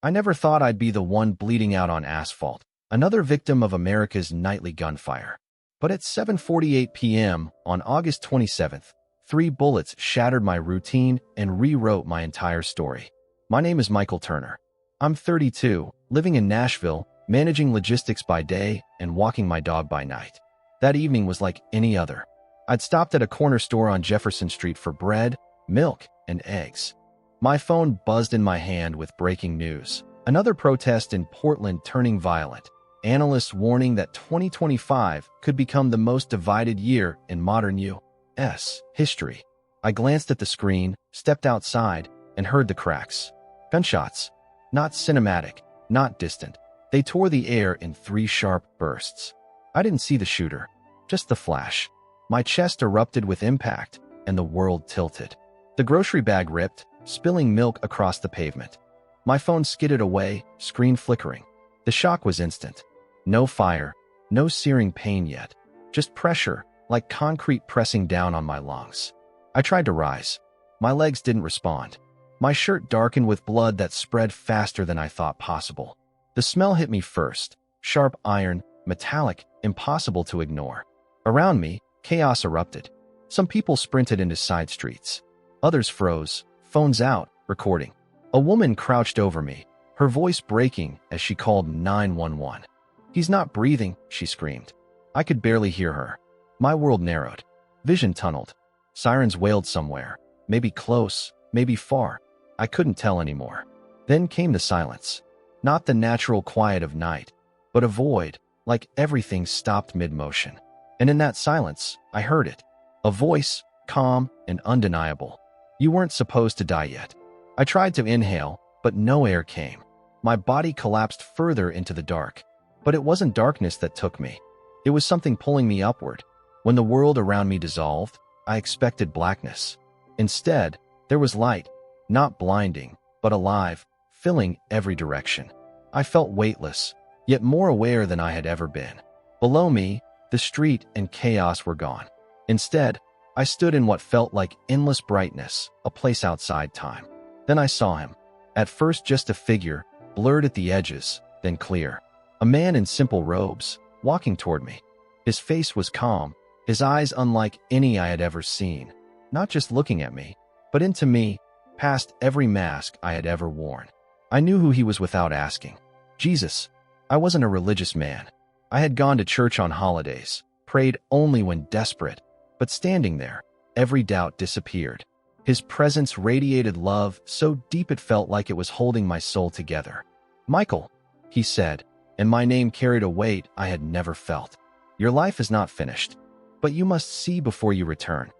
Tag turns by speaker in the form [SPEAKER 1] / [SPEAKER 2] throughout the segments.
[SPEAKER 1] I never thought I'd be the one bleeding out on asphalt, another victim of America's nightly gunfire. But at 7:48 p.m. on August 27th, 3 bullets shattered my routine and rewrote my entire story. My name is Michael Turner. I'm 32, living in Nashville, managing logistics by day and walking my dog by night. That evening was like any other. I'd stopped at a corner store on Jefferson Street for bread, milk, and eggs. My phone buzzed in my hand with breaking news. Another protest in Portland turning violent. Analysts warning that 2025 could become the most divided year in modern U.S. history. I glanced at the screen, stepped outside, and heard the cracks. Gunshots. Not cinematic, not distant. They tore the air in 3 sharp bursts. I didn't see the shooter, just the flash. My chest erupted with impact, and the world tilted. The grocery bag ripped, spilling milk across the pavement. My phone skidded away, screen flickering. The shock was instant. No fire, no searing pain yet. Just pressure, like concrete pressing down on my lungs. I tried to rise. My legs didn't respond. My shirt darkened with blood that spread faster than I thought possible. The smell hit me first. Sharp iron, metallic, impossible to ignore. Around me, chaos erupted. Some people sprinted into side streets. Others froze, phones out, recording. A woman crouched over me, her voice breaking as she called 911. "He's not breathing," she screamed. I could barely hear her. My world narrowed. Vision tunneled. Sirens wailed somewhere. Maybe close, maybe far. I couldn't tell anymore. Then came the silence. Not the natural quiet of night, but a void, like everything stopped mid-motion. And in that silence, I heard it. A voice, calm and undeniable. "You weren't supposed to die yet." I tried to inhale, but no air came. My body collapsed further into the dark. But it wasn't darkness that took me. It was something pulling me upward. When the world around me dissolved, I expected blackness. Instead, there was light, not blinding, but alive, filling every direction. I felt weightless, yet more aware than I had ever been. Below me, the street and chaos were gone. Instead, I stood in what felt like endless brightness, a place outside time. Then I saw him. At first just a figure, blurred at the edges, then clear. A man in simple robes, walking toward me. His face was calm, his eyes unlike any I had ever seen. Not just looking at me, but into me, past every mask I had ever worn. I knew who he was without asking. Jesus. I wasn't a religious man. I had gone to church on holidays, prayed only when desperate, but standing there, every doubt disappeared. His presence radiated love so deep it felt like it was holding my soul together. "Michael," he said, and my name carried a weight I had never felt. "Your life is not finished, but you must see before you return."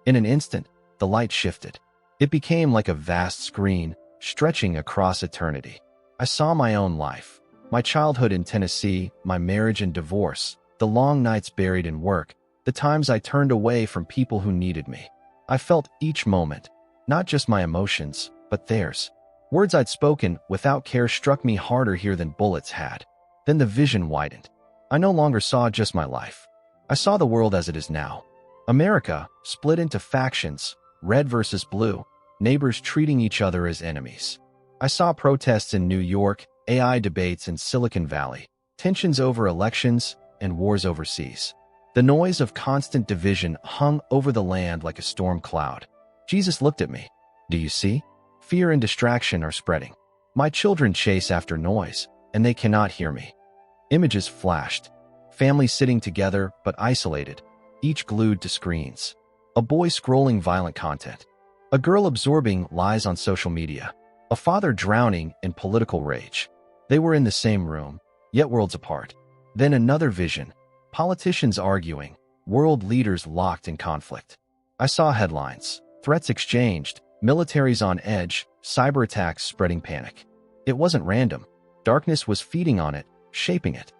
[SPEAKER 1] In an instant, the light shifted. It became like a vast screen, stretching across eternity. I saw my own life, my childhood in Tennessee, my marriage and divorce, the long nights buried in work, the times I turned away from people who needed me. I felt each moment, not just my emotions, but theirs. Words I'd spoken without care struck me harder here than bullets had. Then the vision widened. I no longer saw just my life. I saw the world as it is now. America, split into factions, red versus blue, neighbors treating each other as enemies. I saw protests in New York, AI debates in Silicon Valley, tensions over elections, and wars overseas. The noise of constant division hung over the land like a storm cloud. Jesus looked at me. "Do you see? Fear and distraction are spreading. My children chase after noise, and they cannot hear me." Images flashed. Families sitting together but isolated, each glued to screens. A boy scrolling violent content. A girl absorbing lies on social media. A father drowning in political rage. They were in the same room, yet worlds apart. Then another vision. Politicians arguing, world leaders locked in conflict. I saw headlines, threats exchanged, militaries on edge, cyber attacks spreading panic. It wasn't random. Darkness was feeding on it, shaping it.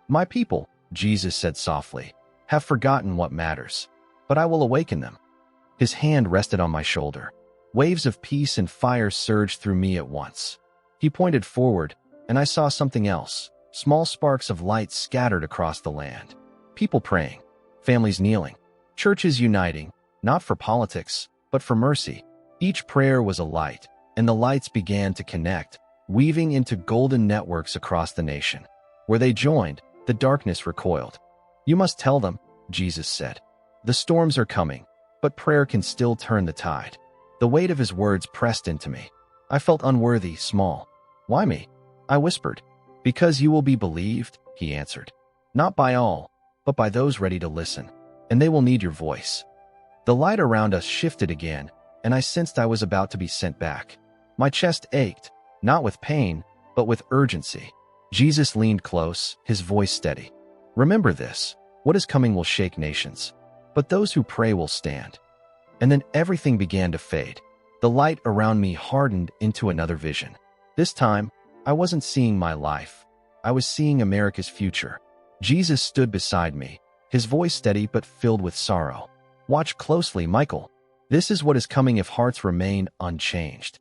[SPEAKER 1] "My people," Jesus said softly, "have forgotten what matters, but I will awaken them." His hand rested on my shoulder. Waves of peace and fire surged through me at once. He pointed forward, and I saw something else. Small sparks of light scattered across the land. People praying, families kneeling, churches uniting, not for politics, but for mercy. Each prayer was a light, and the lights began to connect, weaving into golden networks across the nation. Where they joined, the darkness recoiled. "You must tell them," Jesus said. "The storms are coming, but prayer can still turn the tide." The weight of his words pressed into me. I felt unworthy, small. "Why me?" I whispered. "Because you will be believed," he answered. "Not by all, but by those ready to listen. And they will need your voice." The light around us shifted again, and I sensed I was about to be sent back. My chest ached, not with pain, but with urgency. Jesus leaned close, his voice steady. "Remember this. What is coming will shake nations, but those who pray will stand." And then everything began to fade. The light around me hardened into another vision. This time, I wasn't seeing my life. I was seeing America's future. Jesus stood beside me, his voice steady but filled with sorrow. "Watch closely, Michael. This is what is coming if hearts remain unchanged."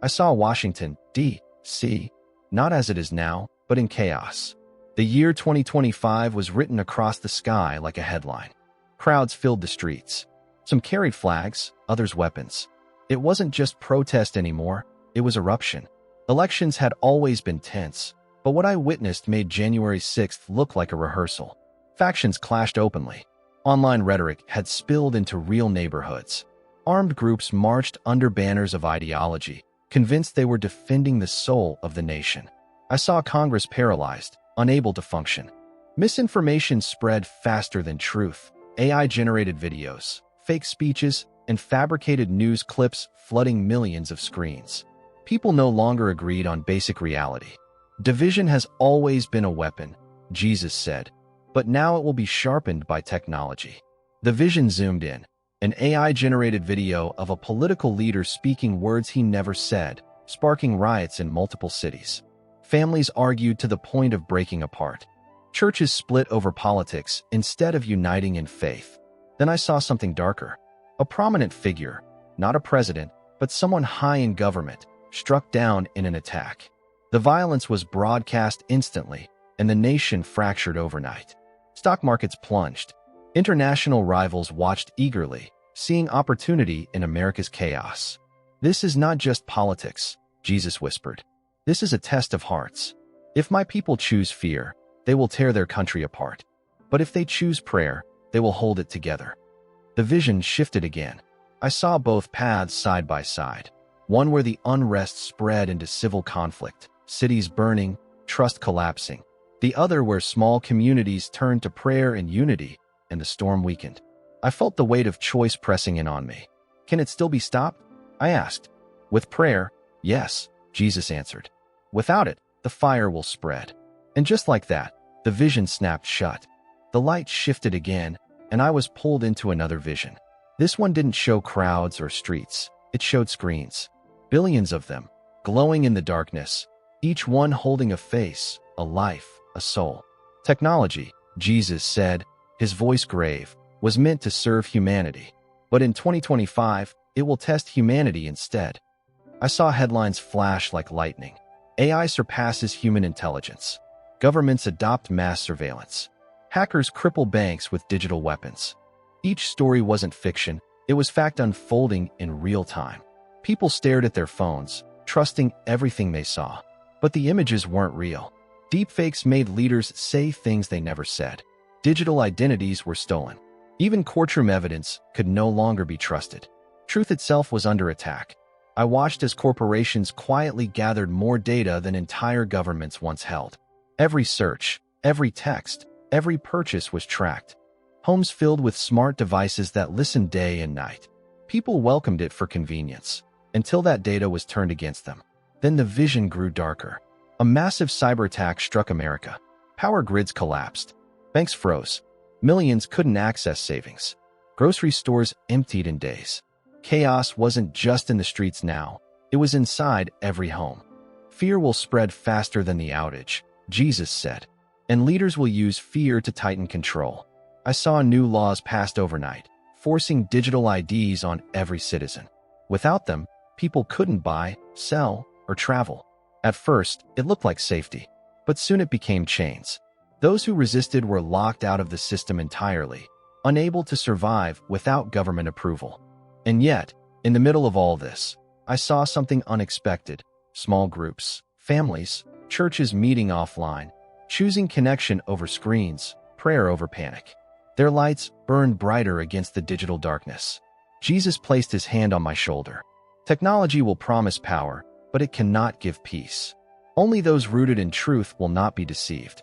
[SPEAKER 1] I saw Washington, D.C., not as it is now, but in chaos. The year 2025 was written across the sky like a headline. Crowds filled the streets. Some carried flags, others weapons. It wasn't just protest anymore, it was eruption. Elections had always been tense, but what I witnessed made January 6th look like a rehearsal. Factions clashed openly. Online rhetoric had spilled into real neighborhoods. Armed groups marched under banners of ideology, convinced they were defending the soul of the nation. I saw Congress paralyzed, unable to function. Misinformation spread faster than truth. AI-generated videos, fake speeches, and fabricated news clips flooding millions of screens. People no longer agreed on basic reality. "Division has always been a weapon," Jesus said, "but now it will be sharpened by technology." The vision zoomed in, an AI-generated video of a political leader speaking words he never said, sparking riots in multiple cities. Families argued to the point of breaking apart. Churches split over politics instead of uniting in faith. Then I saw something darker. A prominent figure, not a president, but someone high in government, struck down in an attack. The violence was broadcast instantly, and the nation fractured overnight. Stock markets plunged. International rivals watched eagerly, seeing opportunity in America's chaos. "This is not just politics," Jesus whispered. "This is a test of hearts. If my people choose fear, they will tear their country apart. But if they choose prayer, they will hold it together." The vision shifted again. I saw both paths side by side. One where the unrest spread into civil conflict, cities burning, trust collapsing. The other where small communities turned to prayer and unity, and the storm weakened. I felt the weight of choice pressing in on me. "Can it still be stopped?" I asked. "With prayer, yes," Jesus answered. "Without it, the fire will spread." And just like that, the vision snapped shut. The light shifted again, and I was pulled into another vision. This one didn't show crowds or streets. It showed screens. Billions of them, glowing in the darkness, each one holding a face, a life, a soul. Technology, Jesus said, his voice grave, was meant to serve humanity. But in 2025, it will test humanity instead. I saw headlines flash like lightning. AI surpasses human intelligence. Governments adopt mass surveillance. Hackers cripple banks with digital weapons. Each story wasn't fiction, it was fact unfolding in real time. People stared at their phones, trusting everything they saw. But the images weren't real. Deepfakes made leaders say things they never said. Digital identities were stolen. Even courtroom evidence could no longer be trusted. Truth itself was under attack. I watched as corporations quietly gathered more data than entire governments once held. Every search, every text, every purchase was tracked. Homes filled with smart devices that listened day and night. People welcomed it for convenience, until that data was turned against them. Then the vision grew darker. A massive cyber attack struck America. Power grids collapsed. Banks froze. Millions couldn't access savings. Grocery stores emptied in days. Chaos wasn't just in the streets now. It was inside every home. Fear will spread faster than the outage, Jesus said. And leaders will use fear to tighten control. I saw new laws passed overnight, forcing digital IDs on every citizen. Without them, people couldn't buy, sell, or travel. At first, it looked like safety, but soon it became chains. Those who resisted were locked out of the system entirely, unable to survive without government approval. And yet, in the middle of all this, I saw something unexpected. Small groups, families, churches meeting offline, choosing connection over screens, prayer over panic. Their lights burned brighter against the digital darkness. Jesus placed his hand on my shoulder. Technology will promise power, but it cannot give peace. Only those rooted in truth will not be deceived.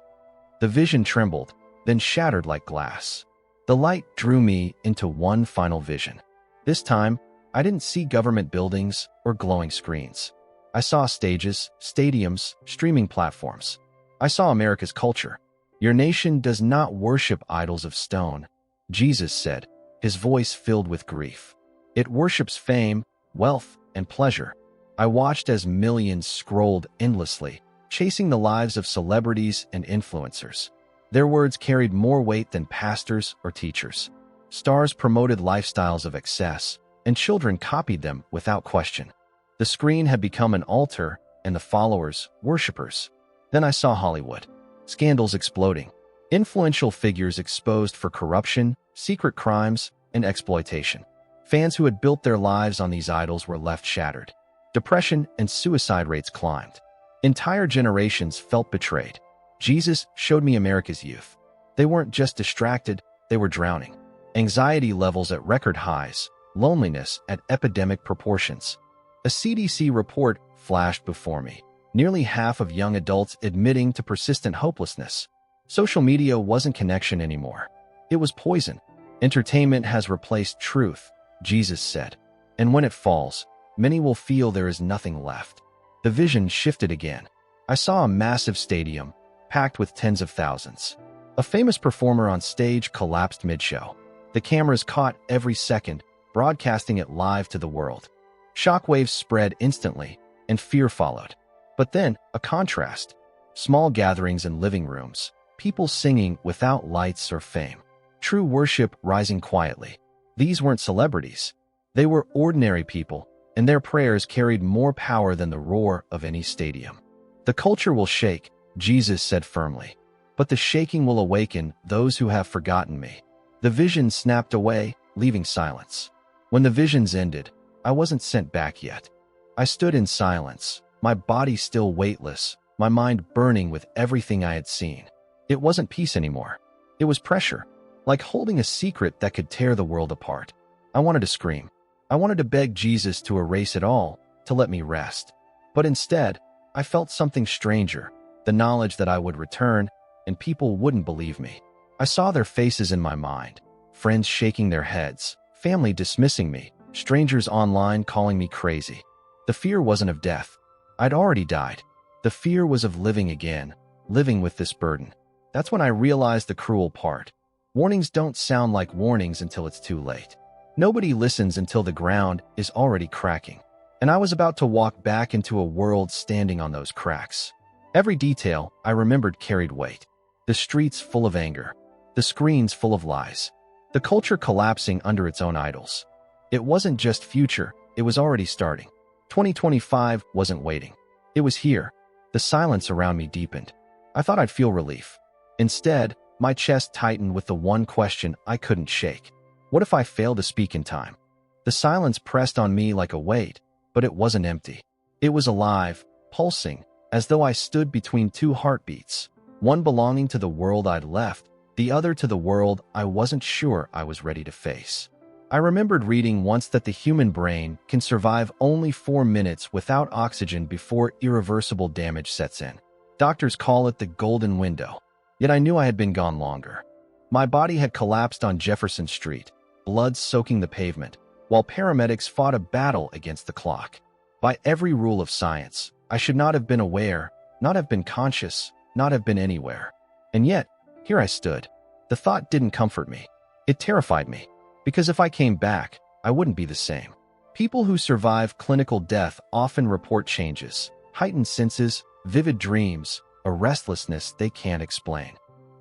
[SPEAKER 1] The vision trembled, then shattered like glass. The light drew me into one final vision. This time, I didn't see government buildings or glowing screens. I saw stages, stadiums, streaming platforms. I saw America's culture. Your nation does not worship idols of stone, Jesus said, his voice filled with grief. It worships fame, wealth, and pleasure. I watched as millions scrolled endlessly, chasing the lives of celebrities and influencers. Their words carried more weight than pastors or teachers. Stars promoted lifestyles of excess, and children copied them without question. The screen had become an altar, and the followers, worshipers. Then I saw Hollywood. Scandals exploding. Influential figures exposed for corruption, secret crimes, and exploitation. Fans who had built their lives on these idols were left shattered. Depression and suicide rates climbed. Entire generations felt betrayed. Jesus showed me America's youth. They weren't just distracted, they were drowning. Anxiety levels at record highs, loneliness at epidemic proportions. A CDC report flashed before me. Nearly half of young adults admitting to persistent hopelessness. Social media wasn't connection anymore. It was poison. Entertainment has replaced truth, Jesus said. And when it falls, many will feel there is nothing left. The vision shifted again. I saw a massive stadium, packed with tens of thousands. A famous performer on stage collapsed mid-show. The cameras caught every second, broadcasting it live to the world. Shockwaves spread instantly, and fear followed. But then, a contrast. Small gatherings in living rooms, people singing without lights or fame. True worship rising quietly. These weren't celebrities. They were ordinary people, and their prayers carried more power than the roar of any stadium. The culture will shake, Jesus said firmly. But the shaking will awaken those who have forgotten me. The vision snapped away, leaving silence. When the visions ended, I wasn't sent back yet. I stood in silence, my body still weightless, my mind burning with everything I had seen. It wasn't peace anymore. It was pressure, like holding a secret that could tear the world apart. I wanted to scream. I wanted to beg Jesus to erase it all, to let me rest. But instead, I felt something stranger, the knowledge that I would return, and people wouldn't believe me. I saw their faces in my mind, friends shaking their heads, family dismissing me, strangers online calling me crazy. The fear wasn't of death. I'd already died. The fear was of living again, living with this burden. That's when I realized the cruel part. Warnings don't sound like warnings until it's too late. Nobody listens until the ground is already cracking. And I was about to walk back into a world standing on those cracks. Every detail I remembered carried weight. The streets full of anger. The screens full of lies. The culture collapsing under its own idols. It wasn't just future, it was already starting. 2025 wasn't waiting. It was here. The silence around me deepened. I thought I'd feel relief. Instead, my chest tightened with the one question I couldn't shake. What if I failed to speak in time? The silence pressed on me like a weight, but it wasn't empty. It was alive, pulsing, as though I stood between two heartbeats, one belonging to the world I'd left, the other to the world I wasn't sure I was ready to face. I remembered reading once that the human brain can survive only 4 minutes without oxygen before irreversible damage sets in. Doctors call it the golden window. Yet I knew I had been gone longer. My body had collapsed on Jefferson Street, blood soaking the pavement, while paramedics fought a battle against the clock. By every rule of science, I should not have been aware, not have been conscious, not have been anywhere. And yet, here I stood. The thought didn't comfort me. It terrified me. Because if I came back, I wouldn't be the same. People who survive clinical death often report changes, heightened senses, vivid dreams, a restlessness they can't explain.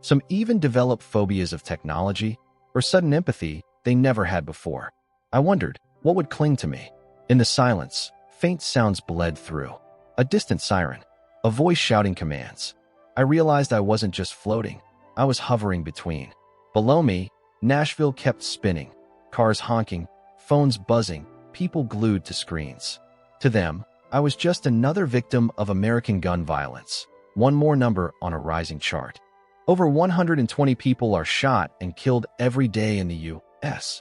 [SPEAKER 1] Some even develop phobias of technology or sudden empathy they never had before. I wondered, what would cling to me? In the silence, faint sounds bled through. A distant siren. A voice shouting commands. I realized I wasn't just floating. I was hovering between. Below me, Nashville kept spinning. Cars honking, phones buzzing, people glued to screens. To them, I was just another victim of American gun violence, one more number on a rising chart. Over 120 people are shot and killed every day in the U.S.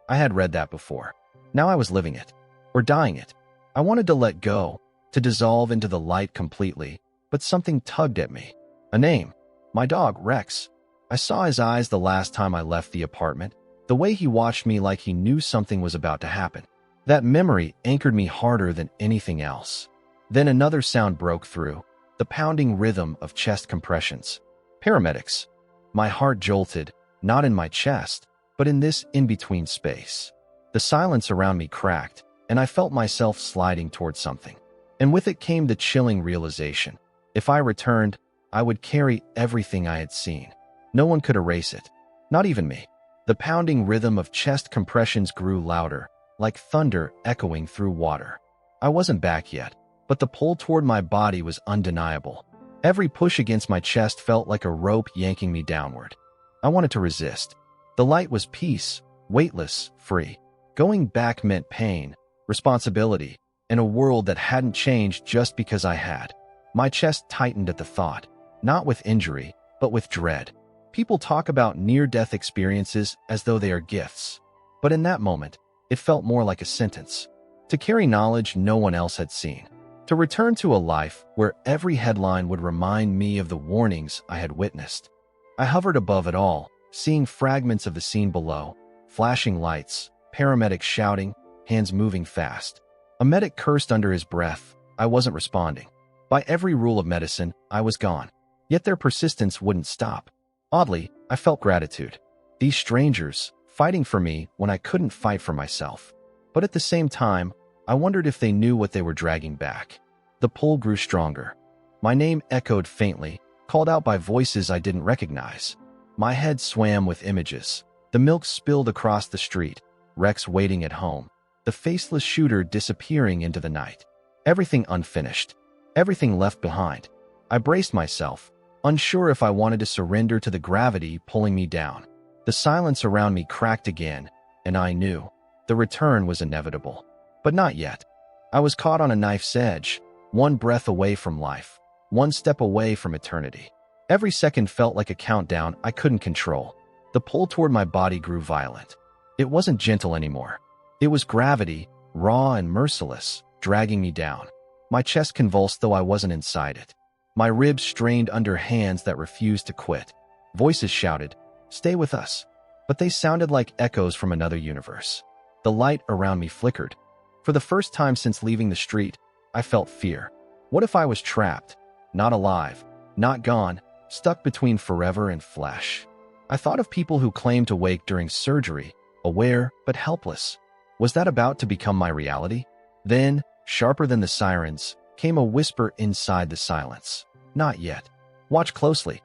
[SPEAKER 1] I had read that before. Now I was living it, or dying it. I wanted to let go, to dissolve into the light completely, but something tugged at me. A name. My dog, Rex. I saw his eyes the last time I left the apartment, the way he watched me like he knew something was about to happen. That memory anchored me harder than anything else. Then another sound broke through, the pounding rhythm of chest compressions. Paramedics. My heart jolted, not in my chest, but in this in-between space. The silence around me cracked, and I felt myself sliding towards something. And with it came the chilling realization. If I returned, I would carry everything I had seen. No one could erase it. Not even me. The pounding rhythm of chest compressions grew louder, like thunder echoing through water. I wasn't back yet, but the pull toward my body was undeniable. Every push against my chest felt like a rope yanking me downward. I wanted to resist. The light was peace, weightless, free. Going back meant pain, responsibility, and a world that hadn't changed just because I had. My chest tightened at the thought, not with injury, but with dread. People talk about near-death experiences as though they are gifts. But in that moment, it felt more like a sentence. To carry knowledge no one else had seen. To return to a life where every headline would remind me of the warnings I had witnessed. I hovered above it all, seeing fragments of the scene below, flashing lights, paramedics shouting, hands moving fast. A medic cursed under his breath. I wasn't responding. By every rule of medicine, I was gone. Yet their persistence wouldn't stop. Oddly, I felt gratitude. These strangers, fighting for me when I couldn't fight for myself. But at the same time, I wondered if they knew what they were dragging back. The pull grew stronger. My name echoed faintly, called out by voices I didn't recognize. My head swam with images. The milk spilled across the street, Rex waiting at home, the faceless shooter disappearing into the night. Everything unfinished. Everything left behind. I braced myself, unsure if I wanted to surrender to the gravity pulling me down. The silence around me cracked again, and I knew the return was inevitable. But not yet. I was caught on a knife's edge, one breath away from life, one step away from eternity. Every second felt like a countdown I couldn't control. The pull toward my body grew violent. It wasn't gentle anymore. It was gravity, raw and merciless, dragging me down. My chest convulsed though I wasn't inside it. My ribs strained under hands that refused to quit. Voices shouted, "Stay with us." But they sounded like echoes from another universe. The light around me flickered. For the first time since leaving the street, I felt fear. What if I was trapped? Not alive, not gone, stuck between forever and flesh. I thought of people who claimed to wake during surgery, aware but helpless. Was that about to become my reality? Then, sharper than the sirens, came a whisper inside the silence. Not yet. Watch closely.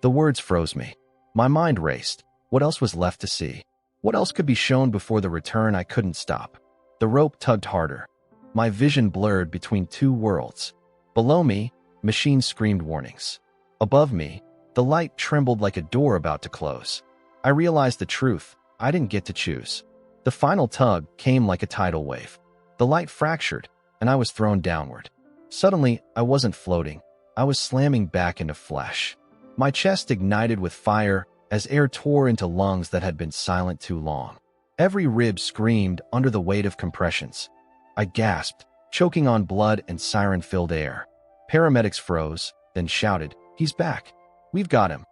[SPEAKER 1] The words froze me. My mind raced. What else was left to see? What else could be shown before the return I couldn't stop? The rope tugged harder. My vision blurred between two worlds. Below me, machines screamed warnings. Above me, the light trembled like a door about to close. I realized the truth. I didn't get to choose. The final tug came like a tidal wave. The light fractured, and I was thrown downward. Suddenly, I wasn't floating. I was slamming back into flesh. My chest ignited with fire as air tore into lungs that had been silent too long. Every rib screamed under the weight of compressions. I gasped, choking on blood and siren-filled air. Paramedics froze, then shouted, "He's back. We've got him."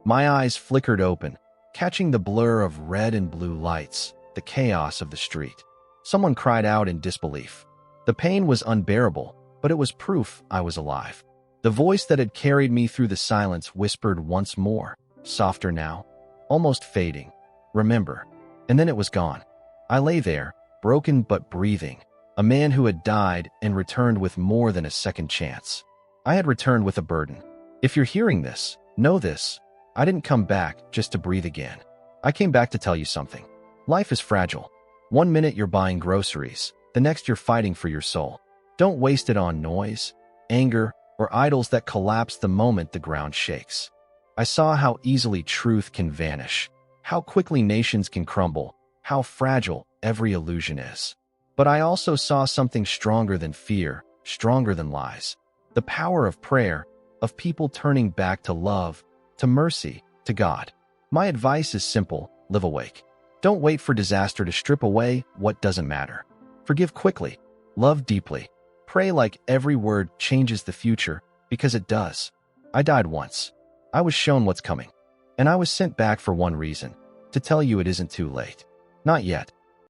[SPEAKER 1] My eyes flickered open, catching the blur of red and blue lights, the chaos of the street. Someone cried out in disbelief. The pain was unbearable, but it was proof I was alive. The voice that had carried me through the silence whispered once more, softer now, almost fading, "Remember." And then it was gone. I lay there, broken but breathing, a man who had died and returned with more than a second chance. I had returned with a burden. If you're hearing this, know this. I didn't come back just to breathe again. I came back to tell you something. Life is fragile. One minute you're buying groceries, the next you're fighting for your soul. Don't waste it on noise, anger, or idols that collapse the moment the ground shakes. I saw how easily truth can vanish, how quickly nations can crumble, how fragile every illusion is. But I also saw something stronger than fear, stronger than lies. The power of prayer, of people turning back to love, to mercy, to God. My advice is simple: live awake. Don't wait for disaster to strip away what doesn't matter. Forgive quickly. Love deeply. Pray like every word changes the future, because it does. I died once. I was shown what's coming. And I was sent back for one reason: to tell you it isn't too late. Not yet.